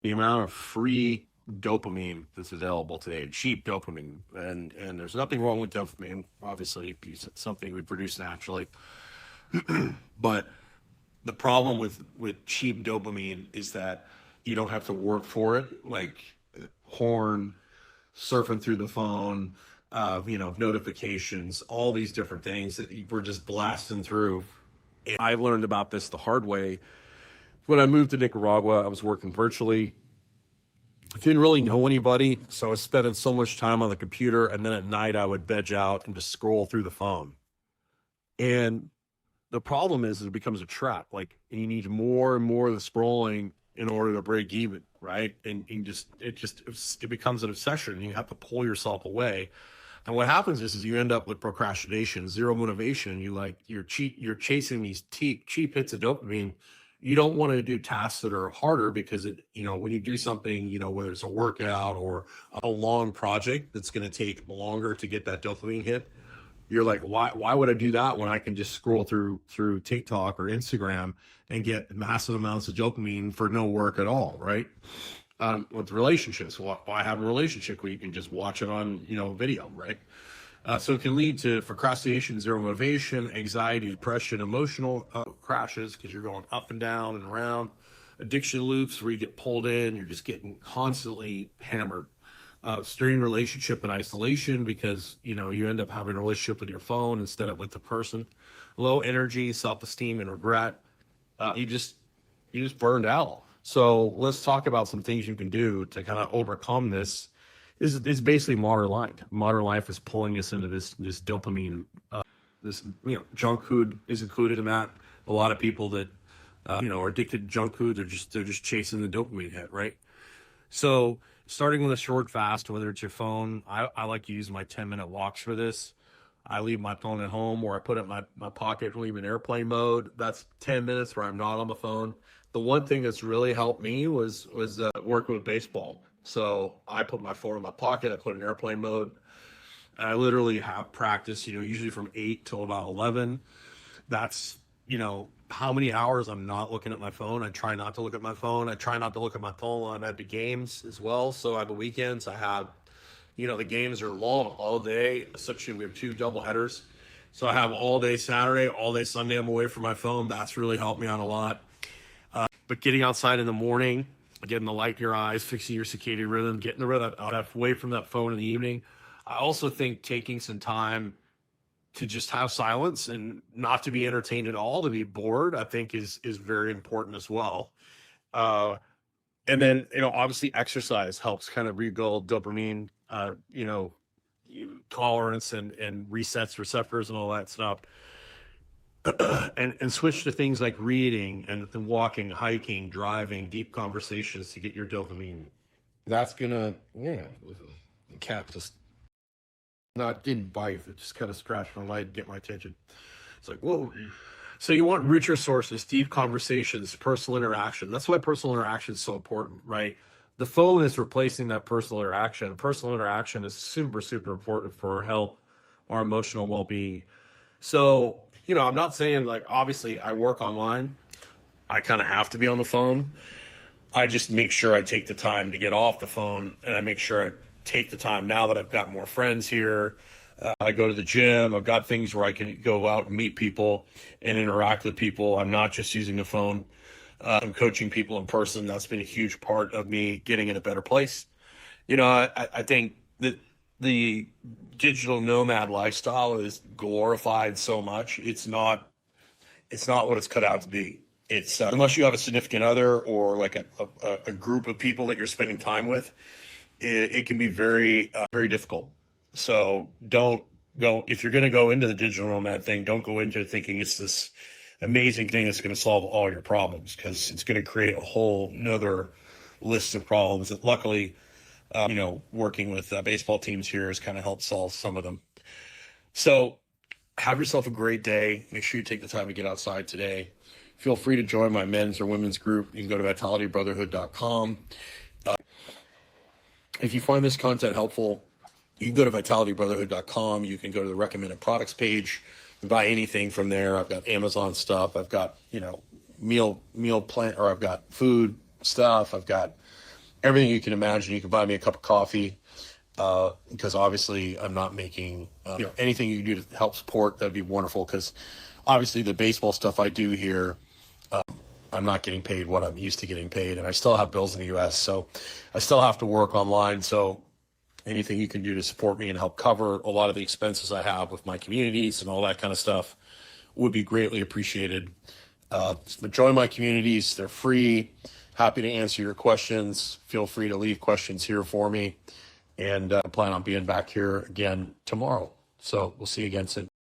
the amount of free dopamine that's available today, cheap dopamine, and there's nothing wrong with dopamine. Obviously, it's something we produce naturally, but the problem with cheap dopamine is that you don't have to work for it, like porn, surfing through the phone, notifications, all these different things that we're just blasting through. And I learned about this the hard way when I moved to Nicaragua. I was working virtually. I didn't really know anybody, so I was spending so much time on the computer, and then at night I would veg out and just scroll through the phone. And the problem is it becomes a trap. Like, and you need more and more of the scrolling in order to break even, right? And you it becomes an obsession, and you have to pull yourself away. And what happens is you end up with procrastination, zero motivation. You're chasing these cheap hits of dopamine. You don't want to do tasks that are harder because when you do something, whether it's a workout or a long project that's going to take longer to get that dopamine hit, you're like, why would I do that when I can just scroll through TikTok or Instagram and get massive amounts of dopamine for no work at all, right? With relationships, why have a relationship where you can just watch it on video, right? So it can lead to procrastination, zero motivation, anxiety, depression, emotional crashes because you're going up and down and around, addiction loops where you get pulled in, you're just getting constantly hammered. Strained relationship and isolation because you end up having a relationship with your phone instead of with the person. Low energy, self-esteem, and regret. You just burned out. So let's talk about some things you can do to kind of overcome this. Is basically modern life. Modern life is pulling us into this dopamine. This junk food is included in that. A lot of people that are addicted to junk food, they're just chasing the dopamine hit, right? So starting with a short fast, whether it's your phone, I like to use my 10-minute walks for this. I leave my phone at home or I put it in my pocket and leave in airplane mode. That's 10 minutes where I'm not on the phone. The one thing that's really helped me was working with baseball. So I put my phone in my pocket, I put it in airplane mode. I literally have practice, usually from 8 till about 11. That's, how many hours I'm not looking at my phone. I try not to look at my phone. I try not to look at my phone when I'm at the games as well. So on the weekends, I have, the games are long all day. Essentially, we have two double headers. So I have all day Saturday, all day Sunday. I'm away from my phone. That's really helped me out a lot. But getting outside in the morning, getting the light in your eyes, fixing your circadian rhythm, getting the rhythm away from that phone in the evening. I also think taking some time to just have silence and not to be entertained at all, to be bored, I think is very important as well. Uh, and then obviously exercise helps kind of rebuild dopamine, tolerance and resets receptors and all that stuff. And switch to things like reading and walking, hiking, driving, deep conversations to get your dopamine. That's gonna the cat just not didn't bite, it just kind of scratched my leg, get my attention. It's like, whoa. So you want richer sources, deep conversations, personal interaction. That's why personal interaction is so important, right? The phone is replacing that personal interaction. Personal interaction is super, super important for health, our emotional well-being. So, I'm not saying, like, obviously I work online. I kind of have to be on the phone. I just make sure I take the time to get off the phone, and I make sure I take the time now that I've got more friends here. I go to the gym. I've got things where I can go out and meet people and interact with people. I'm not just using the phone. I'm coaching people in person. That's been a huge part of me getting in a better place. I think that the digital nomad lifestyle is glorified so much. It's not what it's cut out to be. It's unless you have a significant other or like a group of people that you're spending time with, it can be very very difficult. So don't go if you're going to go into the digital nomad thing. Don't go into it thinking it's this amazing thing that's going to solve all your problems, because it's going to create a whole nother list of problems that luckily, working with baseball teams here has kind of helped solve some of them. So have yourself a great day. Make sure you take the time to get outside today. Feel free to join my men's or women's group. You can go to vitalitybrotherhood.com. If you find this content helpful, you can go to vitalitybrotherhood.com. You can go to the recommended products page, buy anything from there. I've got Amazon stuff. I've got, meal plan, or I've got food stuff. I've got everything you can imagine. You can buy me a cup of coffee, because obviously I'm not making, anything you can do to help support, that'd be wonderful. Because obviously the baseball stuff I do here, I'm not getting paid what I'm used to getting paid, and I still have bills in the U.S., so I still have to work online. So anything you can do to support me and help cover a lot of the expenses I have with my communities and all that kind of stuff would be greatly appreciated. Join my communities. They're free. Happy to answer your questions. Feel free to leave questions here for me. And plan on being back here again tomorrow. So we'll see you again soon.